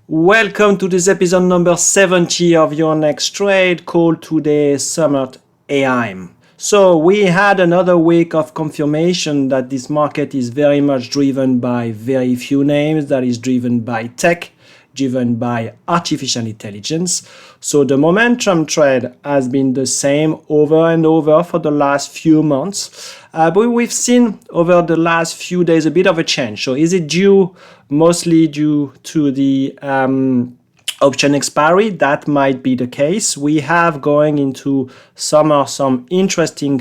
Welcome to this episode number 70 of your next trade, called today SummertAIme. So we had another week of confirmation that this market is very much driven by very few names, that is driven by tech, driven by artificial intelligence. So the momentum trade has been the same over and over for the last few months. But we've seen over the last few days a bit of a change. So is it mostly due to the option expiry? That might be the case. We have going into summer some interesting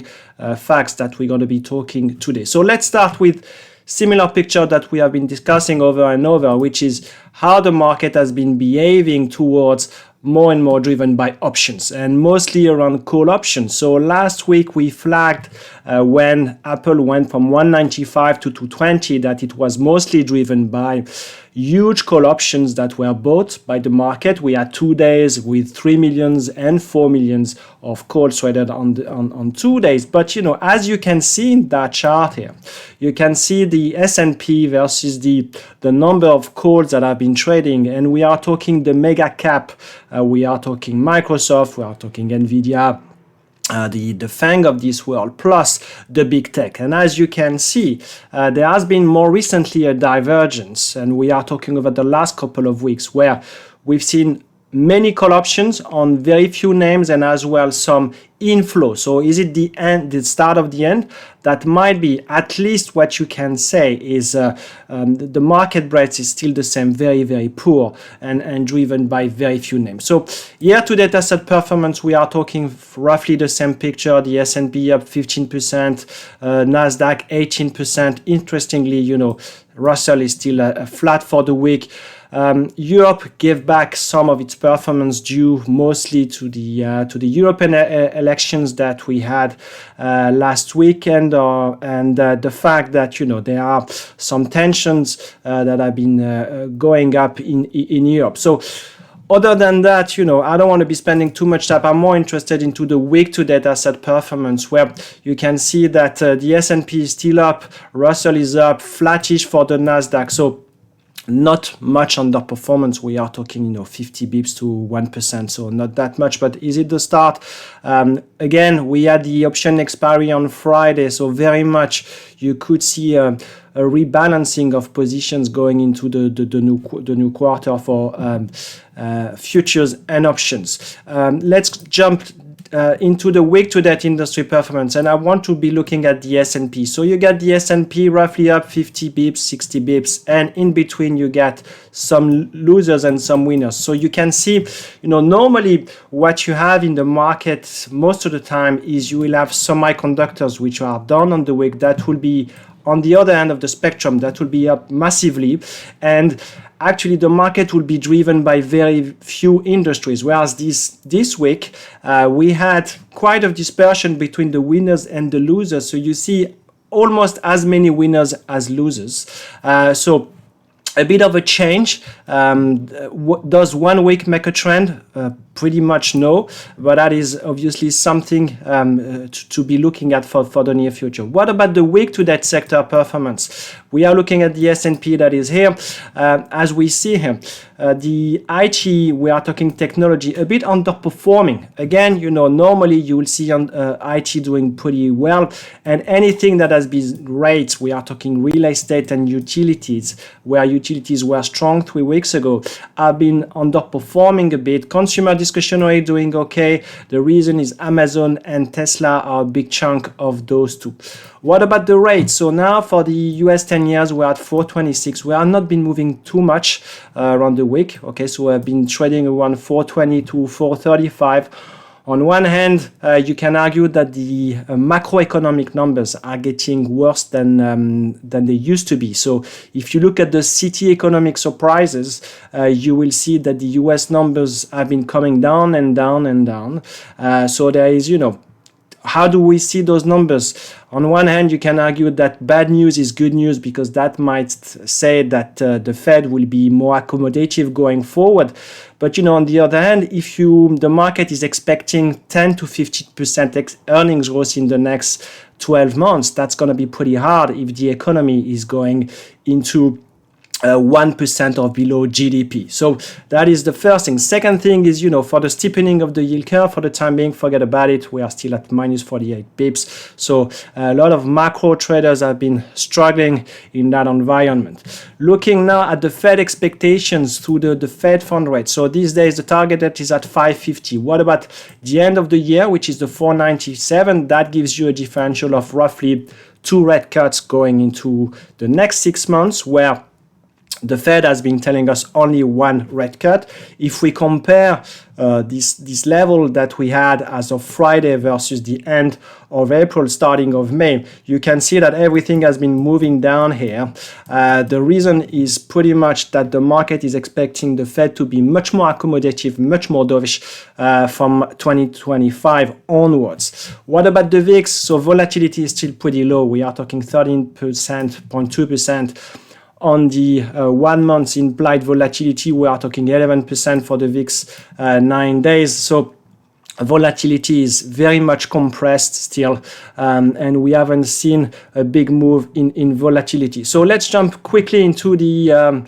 facts that we're going to be talking today. So let's start with similar picture that we have been discussing over and over, which is how the market has been behaving towards more and more driven by options and mostly around call options. So last week we flagged when Apple went from 195 to 220 that it was mostly driven by huge call options that were bought by the market. We had 2 days with 3 millions and 4 millions of calls traded on 2 days. But as you can see in that chart here, you can see the S&P versus the number of calls that have been trading, and we are talking the mega cap. We are talking Microsoft, we are talking NVDA, the FANG of this world, plus the big tech. And as you can see, there has been more recently a divergence, and we are talking over the last couple of weeks where we've seen many call options on very few names and as well some inflow. So is it the end, the start of the end? That might be. At least what you can say is the market breadth is still the same, very, very poor and driven by very few names. So year-to-date asset performance, we are talking roughly the same picture. The S&P up 15%, Nasdaq 18%. Interestingly, Russell is still flat for the week. Europe gave back some of its performance due mostly to the European elections that we had last weekend, and the fact that there are some tensions that have been going up in Europe. So other than that, I don't want to be spending too much time. I'm more interested into the week-to-date asset performance, where you can see that the S&P is still up, Russell is up, flattish for the Nasdaq. So not much underperformance. We are talking, 50 bips to 1%, so not that much. But is it the start? Again, we had the option expiry on Friday, so very much you could see a rebalancing of positions going into the new quarter for futures and options. Let's jump into the week-to-date industry performance, and I want to be looking at the S&P. So you get the S&P roughly up 50 bips, 60 bips, and in between you get some losers and some winners. So you can see, normally what you have in the market most of the time is you will have semiconductors which are down on the week. That will be on the other end of the spectrum, that will be up massively, and actually the market will be driven by very few industries, whereas this week we had quite a dispersion between the winners and the losers. So you see almost as many winners as losers. So a bit of a change. Does 1 week make a trend? Pretty much no, but that is obviously something to be looking at for the near future. What about the week-to-date sector performance? We are looking at the S&P that is here. As we see here, the IT, we are talking technology, a bit underperforming. Again, normally you will see on IT doing pretty well, and anything that has been rates, we are talking real estate and utilities, where utilities were strong 3 weeks ago, have been underperforming a bit. Consumer discretionary doing okay. The reason is Amazon and Tesla are a big chunk of those two. What about the rates? So now for the US 10 years, we're at 426. We have not been moving too much around the week. Okay, so we have been trading around 420 to 435. On one hand, you can argue that the macroeconomic numbers are getting worse than they used to be. So if you look at the city economic surprises, you will see that the US numbers have been coming down and down and down. So there is, how do we see those numbers? On one hand, you can argue that bad news is good news, because that might say that the Fed will be more accommodative going forward. But on the other hand, if the market is expecting 10 to 50% earnings growth in the next 12 months, that's going to be pretty hard if the economy is going into 1% or below GDP. So that is the first thing. Second thing is, for the steepening of the yield curve, for the time being, forget about it. We are still at minus 48 pips. So a lot of macro traders have been struggling in that environment. Looking now at the Fed expectations through the Fed fund rate. So these days, the target date is at 550. What about the end of the year, which is the 497? That gives you a differential of roughly 2 rate cuts going into the next 6 months, where the Fed has been telling us only 1 rate cut. If we compare this level that we had as of Friday versus the end of April, starting of May, you can see that everything has been moving down here. The reason is pretty much that the market is expecting the Fed to be much more accommodative, much more dovish from 2025 onwards. What about the VIX? So volatility is still pretty low. We are talking 13.2%. On the 1 month implied volatility, we are talking 11% for the VIX 9 days. So volatility is very much compressed still, and we haven't seen a big move in volatility. So let's jump quickly into the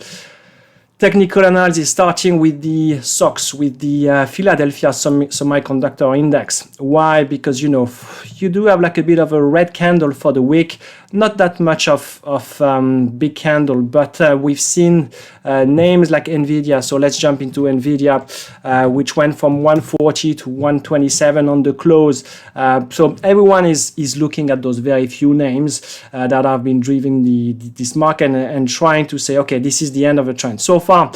technical analysis, starting with the SOX, with the Philadelphia Semiconductor Index. Why? Because, you do have like a bit of a red candle for the week. Not that much of big candle, but we've seen names like NVDA. So let's jump into NVDA, which went from 140 to 127 on the close. So everyone is looking at those very few names that have been driving this market and trying to say, okay, this is the end of the trend. So far,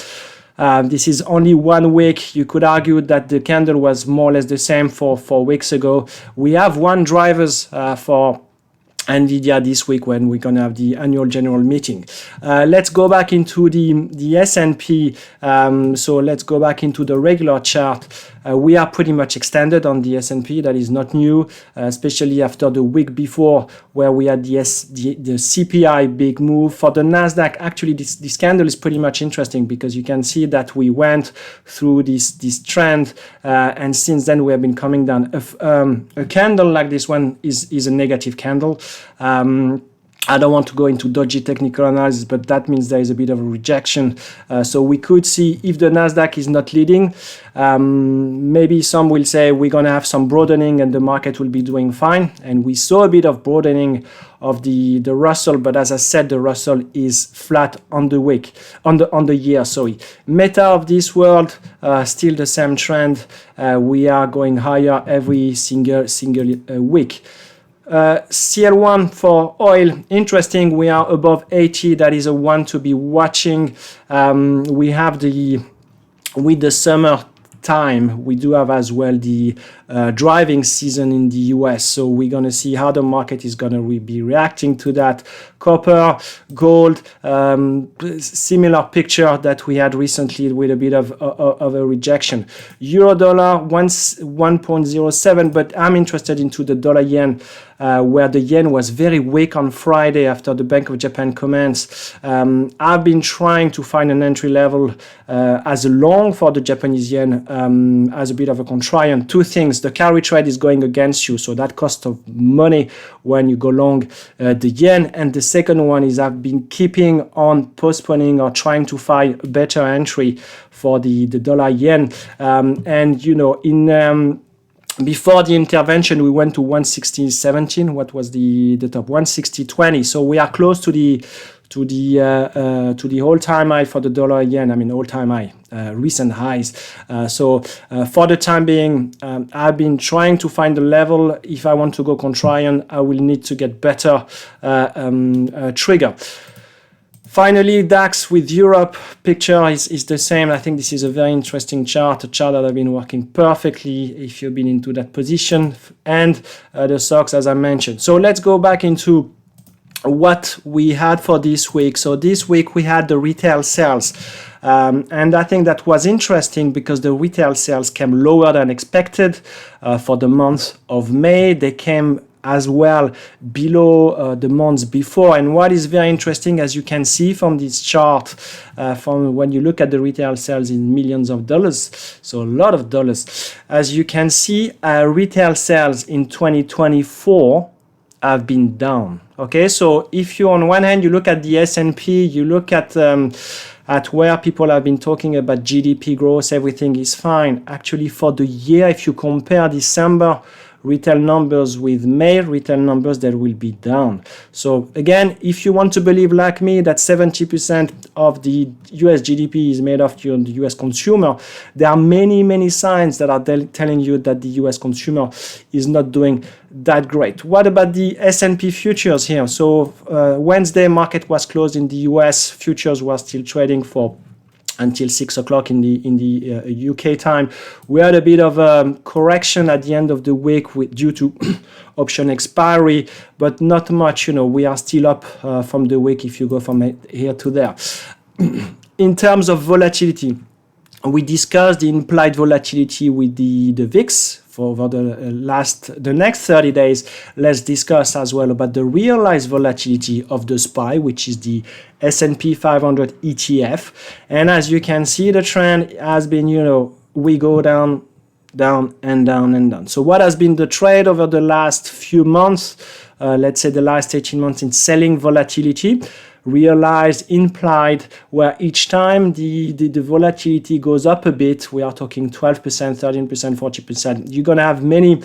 this is only 1 week. You could argue that the candle was more or less the same for 4 weeks ago. We have one drivers for NVIDIA this week when we're going to have the annual general meeting. Let's go back into the S&P. So let's go back into the regular chart. We are pretty much extended on the S&P. That is not new, especially after the week before where we had the CPI big move. For the NASDAQ, actually this candle is pretty much interesting because you can see that we went through this trend and since then we have been coming down. A candle like this one is a negative candle. I don't want to go into dodgy technical analysis, but that means there is a bit of a rejection. So we could see if the NASDAQ is not leading, maybe some will say we're going to have some broadening and the market will be doing fine. And we saw a bit of broadening of the Russell, but as I said, the Russell is flat on the week, on the year. Sorry. Meta of this world, still the same trend. We are going higher every single week. CL1 for oil, interesting. We are above 80. That is a one to be watching. We have with the summer time, we do have as well the driving season in the US. So we're going to see how the market is going to be reacting to that. Copper, gold, similar picture that we had recently with a bit of a rejection. Euro dollar 1.07, but I'm interested into the dollar yen, where the yen was very weak on Friday after the Bank of Japan comments. I've been trying to find an entry level as a long for the Japanese yen, as a bit of a contrarian. Two things: the carry trade is going against you, so that cost of money when you go long the yen, and the second one is I've been keeping on postponing or trying to find a better entry for the dollar yen, and before the intervention, we went to 160.17. What was the top? 160.20. So we are close to the all-time high for the dollar yen. I mean, all-time high, recent highs. So for the time being, I've been trying to find a level. If I want to go contrarian, I will need to get better trigger. Finally, DAX with Europe picture is the same. I think this is a very interesting chart, a chart that I've been working perfectly if you've been into that position, and the SOX as I mentioned. So let's go back into what we had for this week. So this week we had the retail sales. And I think that was interesting because the retail sales came lower than expected for the month of May. They came as well below the months before. And what is very interesting, as you can see from this chart, from when you look at the retail sales in millions of dollars, so a lot of dollars, as you can see, retail sales in 2024 have been down. Okay, so if you on one hand you look at the S&P, you look at where people have been talking about GDP growth, everything is fine. Actually, for the year, if you compare December retail numbers with May retail numbers, that will be down. So again, if you want to believe like me that 70% of the US GDP is made of the US consumer, there are many signs that are telling you that the US consumer is not doing that great. What about the S&P futures here? So Wednesday market was closed in the US, futures were still trading for until 6 o'clock in the UK time. We had a bit of a correction at the end of the week due to option expiry, but not much. We are still up from the week if you go from here to there. In terms of volatility, we discussed the implied volatility with the VIX for the next 30 days. Let's discuss as well about the realized volatility of the SPY, which is the S&P 500 ETF. And as you can see, the trend has been, we go down, and down. So what has been the trade over the last few months? Let's say the last 18 months in selling volatility. Realized, implied, where each time the volatility goes up a bit, we are talking 12%, 13%, 40%. You're going to have many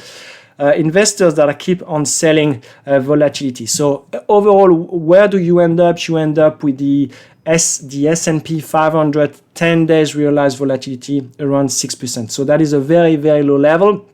investors that keep on selling volatility. So overall, where do you end up? You end up with the S&P 500 10 days realized volatility around 6%. So that is a very, very low level.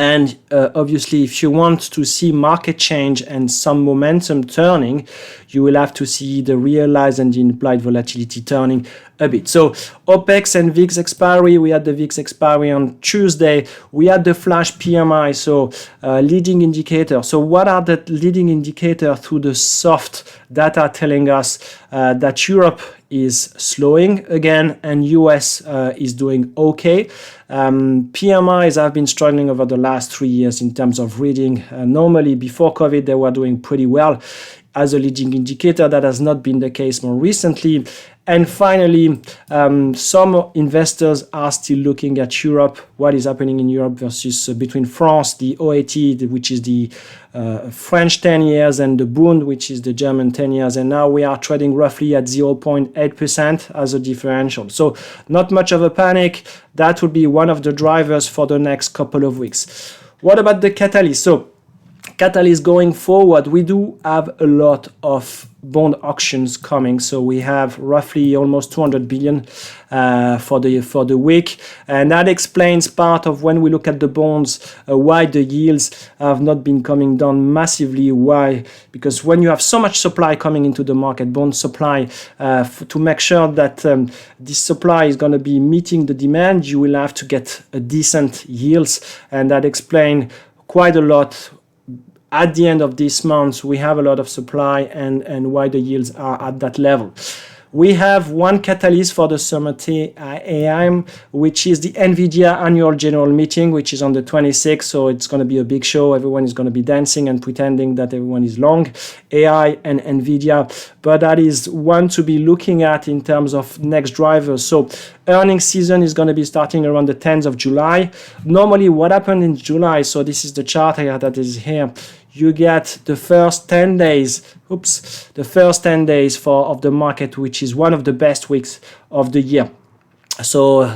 And obviously, if you want to see market change and some momentum turning, you will have to see the realized and the implied volatility turning a bit. So OPEX and VIX expiry, we had the VIX expiry on Tuesday. We had the flash PMI, so leading indicator. So what are the leading indicators through the soft data telling us that Europe is slowing again and US is doing okay. PMIs have been struggling over the last 3 years in terms of reading. Normally before COVID they were doing pretty well as a leading indicator. That has not been the case more recently. And finally, some investors are still looking at Europe, what is happening in Europe versus between France, the OAT, which is the French 10 years, and the Bund, which is the German 10 years. And now we are trading roughly at 0.8% as a differential. So not much of a panic. That would be one of the drivers for the next couple of weeks. What about the catalyst? So catalyst going forward, we do have a lot of bond auctions coming. So we have roughly almost 200 billion for the week, and that explains part of when we look at the bonds why the yields have not been coming down massively. Why? Because when you have so much supply coming into the market, bond supply, to make sure that this supply is going to be meeting the demand, you will have to get a decent yields, and that explains quite a lot. At the end of this month, we have a lot of supply and why the yields are at that level. We have one catalyst for the SummertAIme, which is the NVDA annual general meeting, which is on the 26th. So it's going to be a big show. Everyone is going to be dancing and pretending that everyone is long AI and NVIDIA. But that is one to be looking at in terms of next drivers. So earnings season is going to be starting around the 10th of July. Normally, what happened in July, so this is the chart here that is here. You get the first 10 days, of the market, which is one of the best weeks of the year. So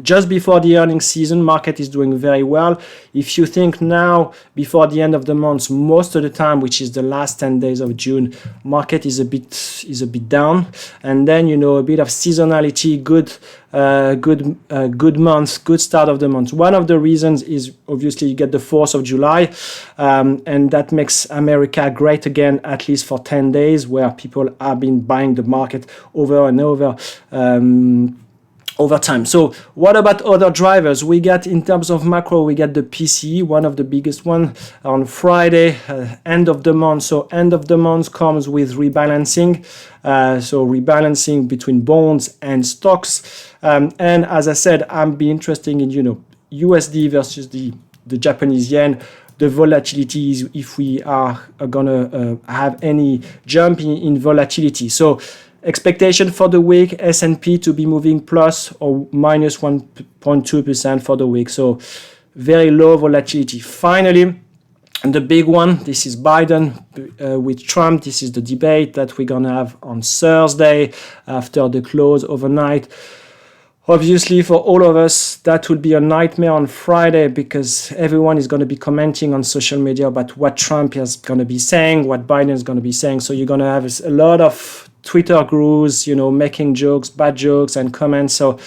just before the earnings season, market is doing very well. If you think now, before the end of the month, most of the time, which is the last 10 days of June, market is a bit down. And then, a bit of seasonality, good month, good start of the month. One of the reasons is obviously you get the 4th of July, and that makes America great again, at least for 10 days, where people have been buying the market over and over time. So what about other drivers? We get, in terms of macro, we get the PCE, one of the biggest one on Friday, end of the month. So end of the month comes with rebalancing. So rebalancing between bonds and stocks. And as I said, I'm be interested in, USD versus the Japanese yen. The volatility is if we are going to have any jump in volatility. So expectation for the week, S&P to be moving plus or minus 1.2% for the week. So very low volatility. Finally, And the big one, this is Biden with Trump. This is the debate that we're going to have on Thursday after the close overnight. Obviously, for all of us, that will be a nightmare on Friday because everyone is going to be commenting on social media about what Trump is going to be saying, what Biden is going to be saying. So you're going to have a lot of Twitter gurus, making jokes, bad jokes and comments. So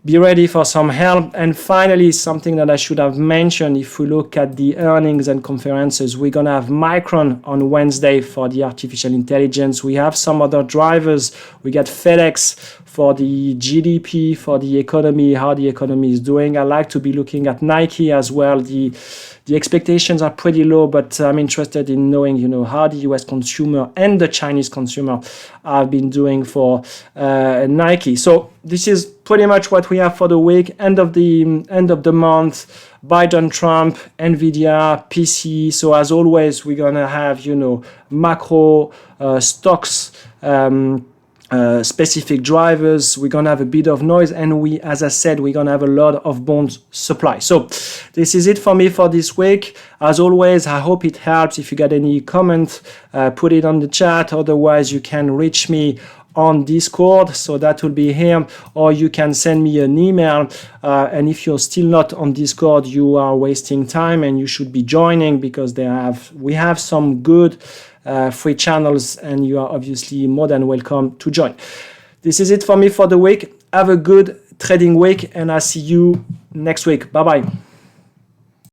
be ready for some help. And finally, something that I should have mentioned, if we look at the earnings and conferences, we're going to have Micron on Wednesday for the artificial intelligence. We have some other drivers. We got FedEx for the GDP, for the economy, how the economy is doing. I like to be looking at Nike as well. The expectations are pretty low, but I'm interested in knowing, how the US consumer and the Chinese consumer have been doing for Nike. So this is pretty much what we have for the week. End of the month, Biden, Trump, NVDA, PC. So as always, we're gonna have, macro stocks. Specific drivers, we're gonna have a bit of noise, and as I said, we're gonna have a lot of bond supply. So this is it for me for this week. As always, I hope it helps. If you got any comment, put it on the chat. Otherwise, you can reach me on Discord, so that will be here, or you can send me an email, and if you're still not on Discord, you are wasting time and you should be joining, because we have some good free channels, and you are obviously more than welcome to join. This is it for me for the week. Have a good trading week, and I'll see you next week. Bye bye.